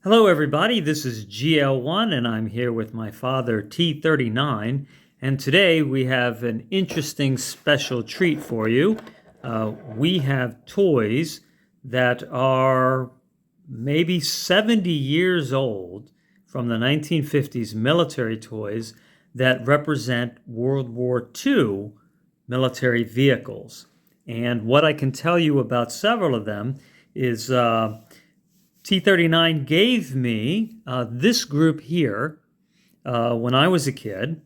Hello everybody, this is GL1 and I'm here with my father T39, and today we have an interesting special treat for you. We have toys that are maybe 70 years old from the 1950s, military toys that represent World War II military vehicles. And what I can tell you about several of them is T39 gave me this group here when I was a kid,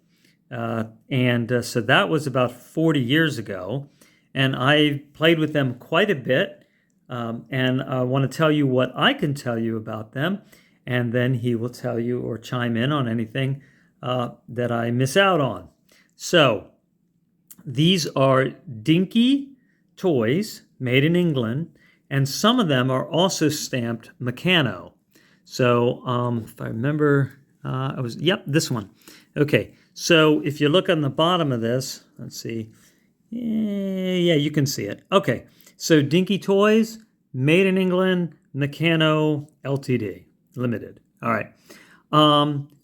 so that was about 40 years ago, and I played with them quite a bit, and I want to tell you what I can tell you about them, and then he will tell you or chime in on anything that I miss out on. So these are Dinky toys made in England, and some of them are also stamped Mechano. So if I remember, this one. Okay, so if you look on the bottom of this, let's see. Yeah, you can see it. Okay, so Dinky Toys, made in England, Meccano Ltd. Limited. All right.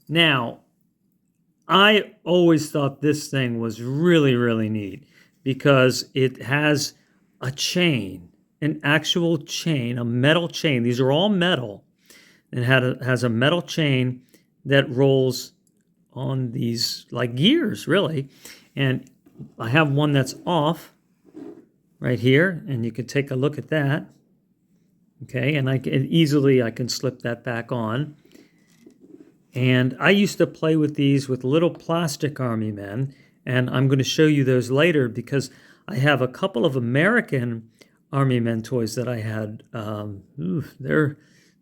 Now, I always thought this thing was really, really neat because it has a chain. An actual chain, a metal chain. These are all metal. It has a metal chain that rolls on these like gears, really. And I have one that's off right here, and you can take a look at that. Okay, and I can slip that back on. And I used to play with these with little plastic army men, and I'm going to show you those later because I have a couple of American Army Men toys that I had.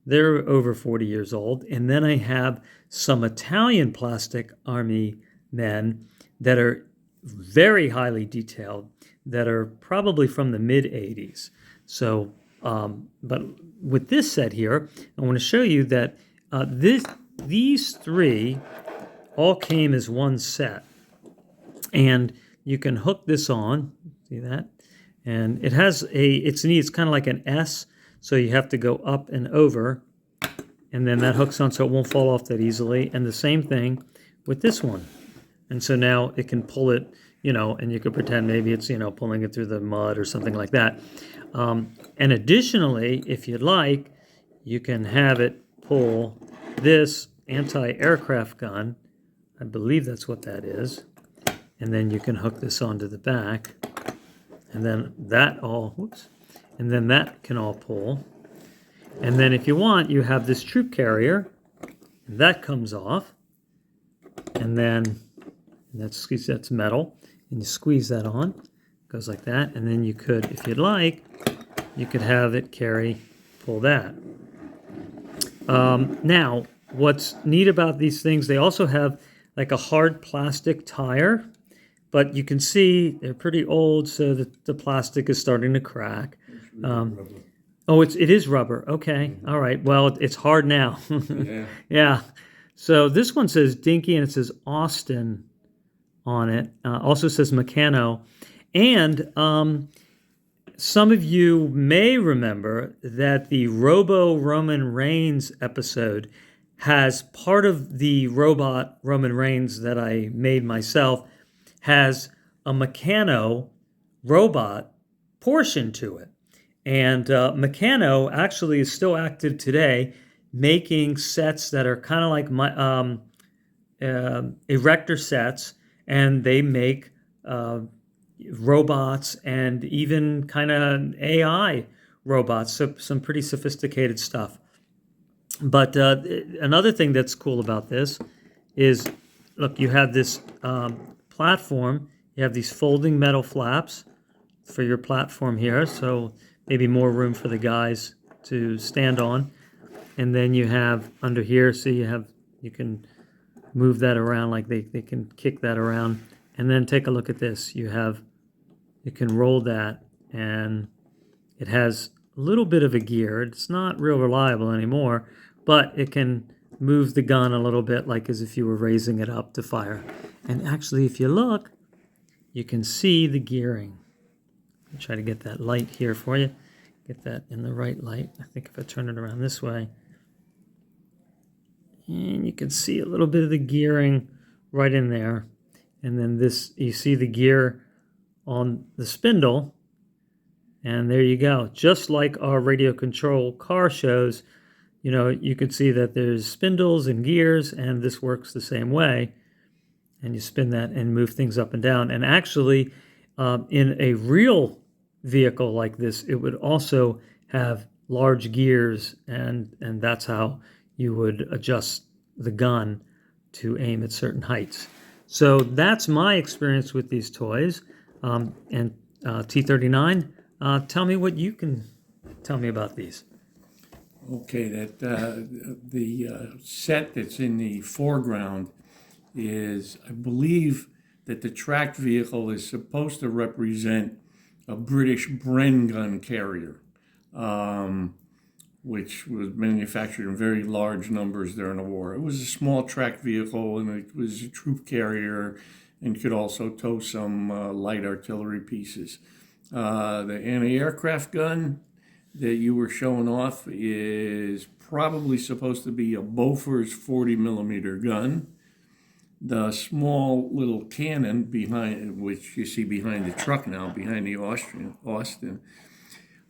They're over 40 years old. And then I have some Italian plastic Army Men that are very highly detailed that are probably from the mid-80s. So, but with this set here, I want to show you that these three all came as one set. And you can hook this on, see that? And it has it's neat, it's kind of like an S, so you have to go up and over, and then that hooks on so it won't fall off that easily. And the same thing with this one. And so now it can pull it, and you could pretend maybe it's, pulling it through the mud or something like that. And additionally, if you'd like, you can have it pull this anti-aircraft gun. I believe that's what that is. And then you can hook this onto the back. And then that can all pull. And then if you want, you have this troop carrier, and that comes off. And then that's metal, and you squeeze that on, it goes like that. And then you could, if you'd like, you could have it pull that. Now, what's neat about these things, they also have like a hard plastic tire. But you can see they're pretty old, so the plastic is starting to crack. It is rubber. Okay, all right. Well, it's hard now. Yeah. Yeah. So this one says Dinky, and it says Austin on it. Also says Meccano. And some of you may remember that the Robo Roman Reigns episode has part of the robot Roman Reigns that I made myself has a Mechano robot portion to it. And Mechano actually is still active today, making sets that are kind of like erector sets, and they make robots and even kind of AI robots, so some pretty sophisticated stuff. But another thing that's cool about this is, look, you have this platform. You have these folding metal flaps for your platform here, so maybe more room for the guys to stand on. And then you have under here, so you can move that around, like they can kick that around. And then take a look at this. You can roll that, and it has a little bit of a gear. It's not real reliable anymore, but it can move the gun a little bit, like as if you were raising it up to fire. And actually, if you look, you can see the gearing. I'll try to get that light here for you. Get that in the right light. I think if I turn it around this way, And you can see a little bit of the gearing right in there. And then this, you see the gear on the spindle. And there you go. Just like our radio control car shows, you know, you could see that there's spindles and gears, and this works the same way. And you spin that and move things up and down. And actually, in a real vehicle like this, it would also have large gears, and that's how you would adjust the gun to aim at certain heights. So that's my experience with these toys. And T39, tell me what you can tell me about these. Okay, that the set that's in the foreground is, I believe, that the tracked vehicle is supposed to represent a British Bren gun carrier, which was manufactured in very large numbers during the war. It was a small tracked vehicle, and it was a troop carrier and could also tow some light artillery pieces. The anti-aircraft gun that you were showing off is probably supposed to be a Bofors 40 millimeter gun. The small little cannon behind, which you see behind the truck now, behind the Austin,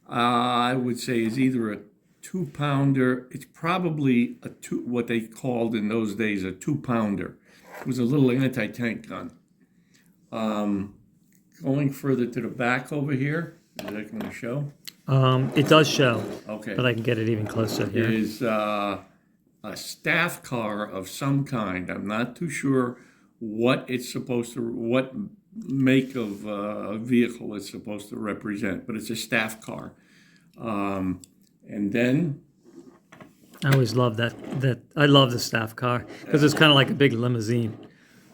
I would say is either a 2-pounder. It's probably what they called in those days a 2-pounder. It was a little anti-tank gun. Going further to the back over here, is that going to show? It does show, Okay. but I can get it even closer here. Is a staff car of some kind. I'm not too sure what make of vehicle it's supposed to represent, but it's a staff car. And then I always love that. I love the staff car because it's kind of like a big limousine.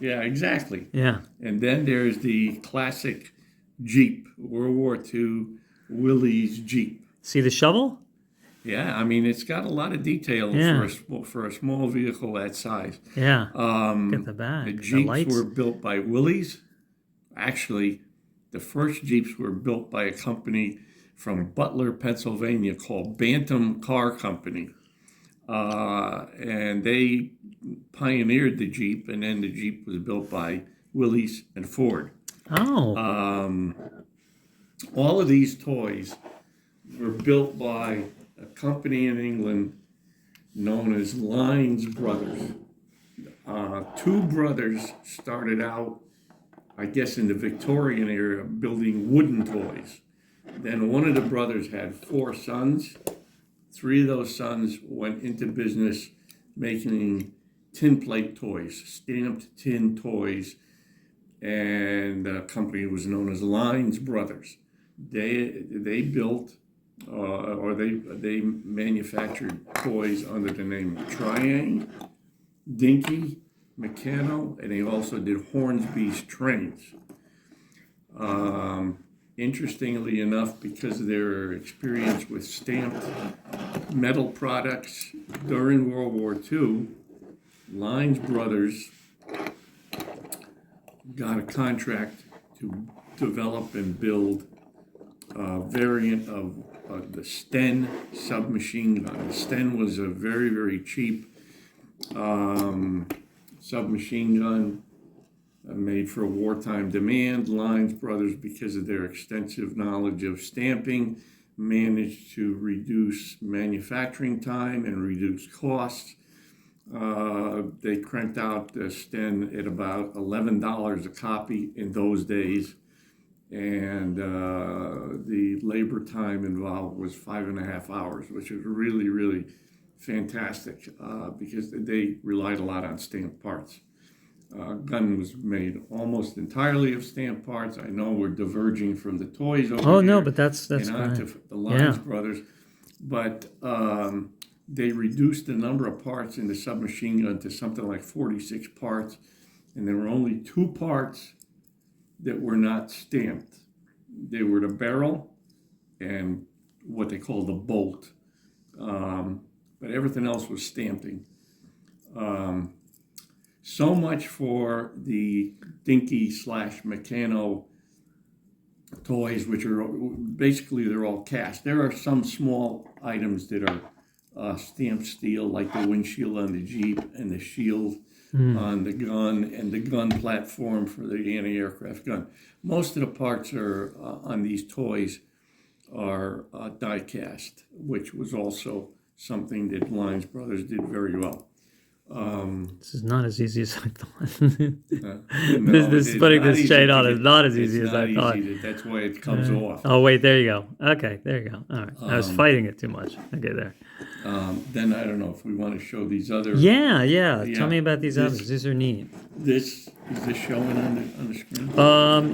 yeah, exactly. Yeah. And then there's the classic Jeep, World War II Willys Jeep. See the shovel? Yeah, I mean, it's got a lot of detail Yeah. for a small vehicle that size. Yeah. Get the back. The The Jeeps lights. were built by Willys. Actually, the first Jeeps were built by a company from Butler, Pennsylvania called Bantam Car Company. And they pioneered the Jeep, and then the Jeep was built by Willys and Ford. Oh. All of these toys were built by a company in England known as Lines Brothers. Two brothers started out, I guess, in the Victorian era building wooden toys. Then one of the brothers had 4 sons. 3 of those sons went into business making tin plate toys, stamped tin toys, and the company was known as Lines Brothers. They built or they manufactured toys under the name of Triang, Dinky, Meccano, and they also did Hornsby's trains. Interestingly enough, because of their experience with stamped metal products during World War II, Lines Brothers got a contract to develop and build a variant of the Sten submachine gun. The Sten was a very, very cheap submachine gun made for wartime demand. Lines Brothers, because of their extensive knowledge of stamping, managed to reduce manufacturing time and reduce costs. They cranked out the Sten at about $11 a copy in those days, and the labor time involved was 5.5 hours, which is really, really fantastic because they relied a lot on stamped parts. Gun was made almost entirely of stamped parts. I know we're diverging from the toys over Oh here no, but that's and fine. onto the Lines Yeah. Brothers, but they reduced the number of parts in the submachine gun to something like 46 parts, and there were only 2 parts that were not stamped. They were the barrel and what they call the bolt, but everything else was stamping. So much for the Dinky / Meccano toys, which are basically they're all cast. There are some small items that are stamped steel, like the windshield on the Jeep and the shield Mm. on the gun and the gun platform for the anti-aircraft gun. Most of the parts are on these toys are die cast, which was also something that Lines Brothers did very well. This is not as easy as I thought. No, this it's putting not this easy chain to on get- is not as it's easy as not I thought. easy. That's why it comes off. Oh wait, there you go. Okay, there you go. All right, I was fighting it too much. Okay, there. Then I don't know if we want to show these other. Yeah. Yeah, Tell me about these this- others. These are neat. This is this showing on the screen?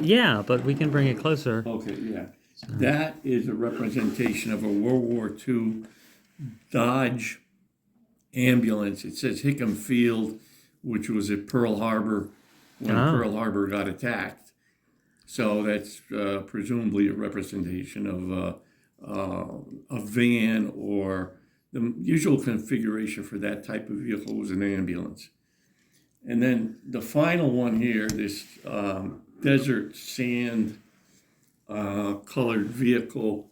Yeah, but we can bring it closer. Okay, yeah. That is a representation of a World War II Dodge ambulance. It says Hickam Field, which was at Pearl Harbor when Pearl Harbor got attacked. So that's presumably a representation of a van, or the usual configuration for that type of vehicle was an ambulance. And then the final one here, this desert sand colored vehicle,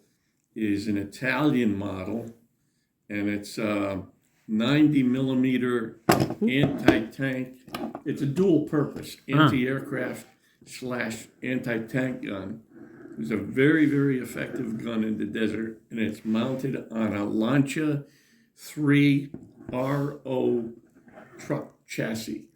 is an Italian model, and it's 90 millimeter anti-tank. It's a dual purpose anti-aircraft / anti-tank gun. It's a very, very effective gun in the desert, and it's mounted on a Lancia 3 RO truck chassis.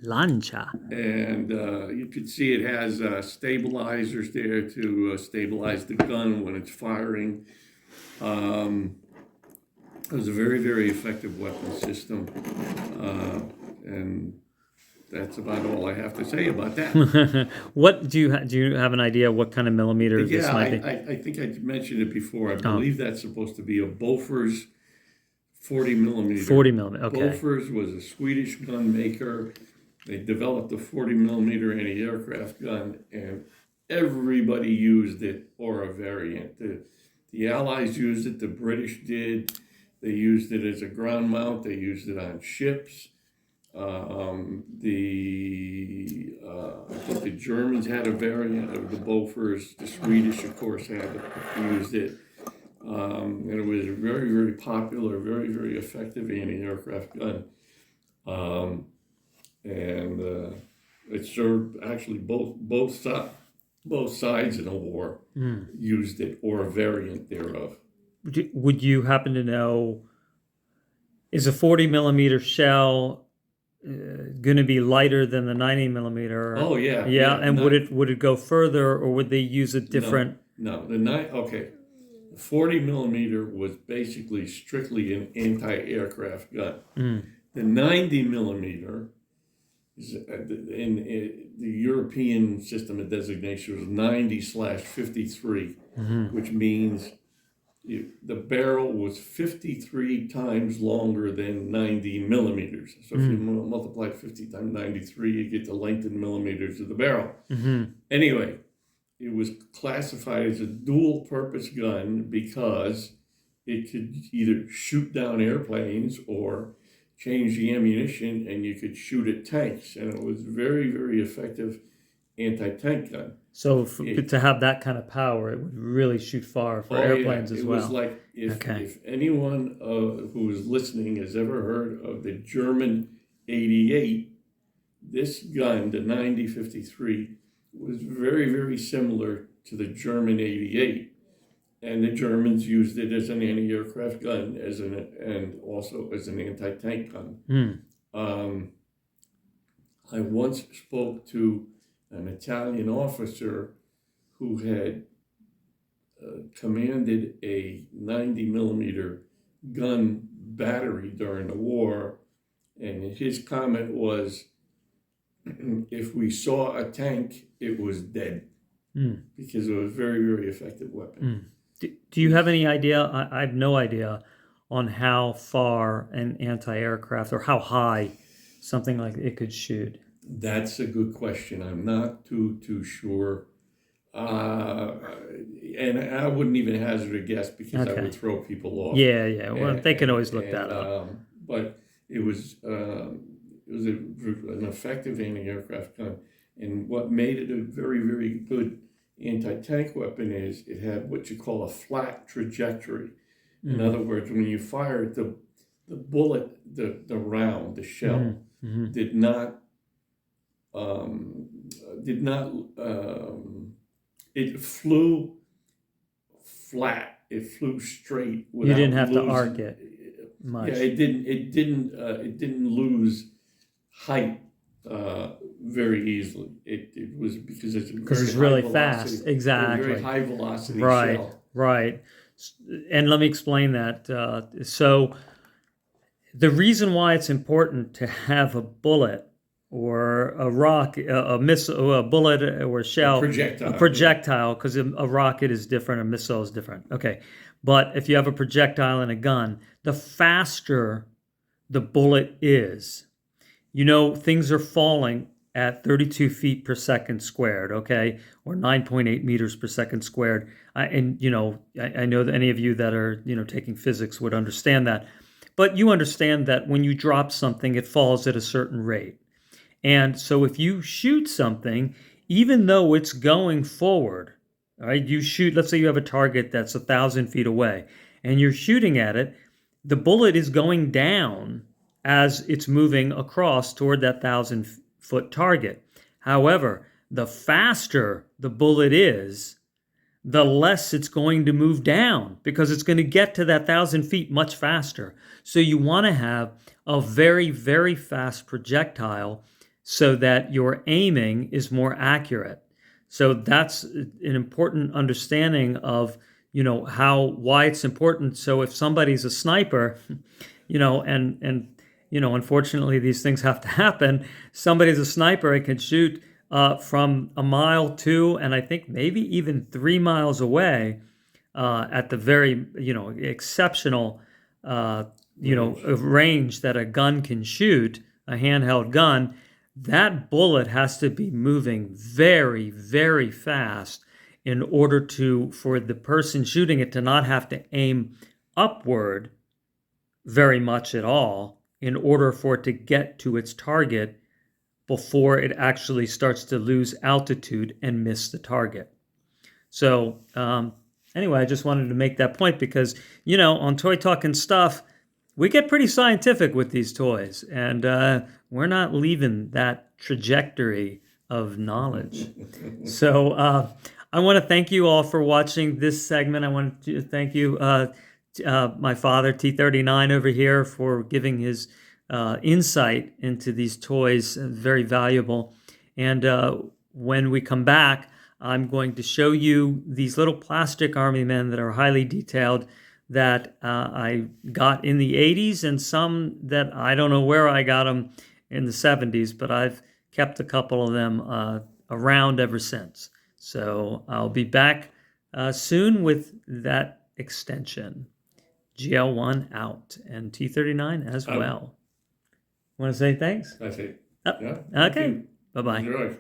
Lancia. And you can see it has stabilizers there to stabilize the gun when it's firing. It was a very, very effective weapon system. And that's about all I have to say about that. What do you have an idea what kind of millimeter this might be? I think I mentioned it before. I believe that's supposed to be a Bofors 40 millimeter. 40 millimeter, okay. Bofors was a Swedish gun maker. They developed a 40 millimeter anti-aircraft gun, and everybody used it, or a variant. The Allies used it, the British did. They used it as a ground mount. They used it on ships. I think the Germans had a variant of the Bofors. The Swedish, of course, used it. And it was a very, very popular, very, very effective anti-aircraft gun. It served actually both sides in a war used it, or a variant thereof. Would you happen to know, is a 40 millimeter shell going to be lighter than the 90 millimeter? Oh yeah. Yeah, and would it go further, or would they use a different? No. The 40 millimeter was basically strictly an anti-aircraft gun. The 90 millimeter is in the European system of designation was 90/53, which means the barrel was 53 times longer than 90 millimeters. So if you multiply 50 times 93, you get the length in millimeters of the barrel. Anyway, it was classified as a dual purpose gun because it could either shoot down airplanes or change the ammunition, and you could shoot at tanks. And it was very, very effective anti-tank gun. So to have that kind of power, it would really shoot far for airplanes as well. It was like, if anyone who is listening has ever heard of the German 88, this gun, the 90-53, was very, very similar to the German 88. And the Germans used it as an anti-aircraft gun, and also as an anti-tank gun. I once spoke to an Italian officer who had commanded a 90 millimeter gun battery during the war, and his comment was, if we saw a tank, it was dead, because it was a very, very effective weapon. Do you have any idea? I have no idea on how far an anti-aircraft, or how high something like it could shoot. That's a good question. I'm not too sure. And I wouldn't even hazard a guess, because I would throw people off. Yeah. Well, they can always look that up. But it was an effective anti-aircraft gun. And what made it a very, very good anti-tank weapon is it had what you call a flat trajectory. In other words, when you fire it, the bullet, the round, the shell, did not did not it flew flat. It flew straight You without didn't have to losing. arc it much. Yeah, it didn't lose height very easily. It was because it's a Because very it's high really velocity, fast. Exactly. very high velocity Right, shell. right. And let me explain that. So the reason why it's important to have a bullet or a rock, a missile, a bullet or a shell, Projectile. a projectile, because a rocket is different, a missile is different. Okay, but if you have a projectile and a gun, the faster the bullet is, things are falling at 32 feet per second squared, okay, or 9.8 meters per second squared. I know that any of you that are, taking physics would understand that. But you understand that when you drop something, it falls at a certain rate. And so if you shoot something, even though it's going forward, all right, you shoot, let's say you have a target that's 1,000 feet away, and you're shooting at it, the bullet is going down as it's moving across toward that 1,000-foot target. However, the faster the bullet is, the less it's going to move down because it's going to get to that 1,000 feet much faster. So you want to have a very, very fast projectile so that your aiming is more accurate. So that's an important understanding of, why it's important. So if somebody's a sniper, unfortunately these things have to happen. Somebody's a sniper and can shoot from a mile, 2, and I think maybe even 3 miles away at the very, exceptional, range that a gun can shoot, a handheld gun. That bullet has to be moving very, very fast in order for the person shooting it to not have to aim upward very much at all in order for it to get to its target before it actually starts to lose altitude and miss the target. So anyway, I just wanted to make that point because, on Toy Talk and Stuff, we get pretty scientific with these toys, and we're not leaving that trajectory of knowledge. So I want to thank you all for watching this segment. I want to thank you, my father, T39 over here, for giving his insight into these toys, very valuable. And when we come back, I'm going to show you these little plastic army men that are highly detailed that I got in the 80s and some that I don't know where I got them in the 70s, but I've kept a couple of them around ever since. So I'll be back soon with that extension. GL1 out and T39 as well. Want to say thanks? That's it. Oh, Yeah. okay. Bye-bye. Enjoy.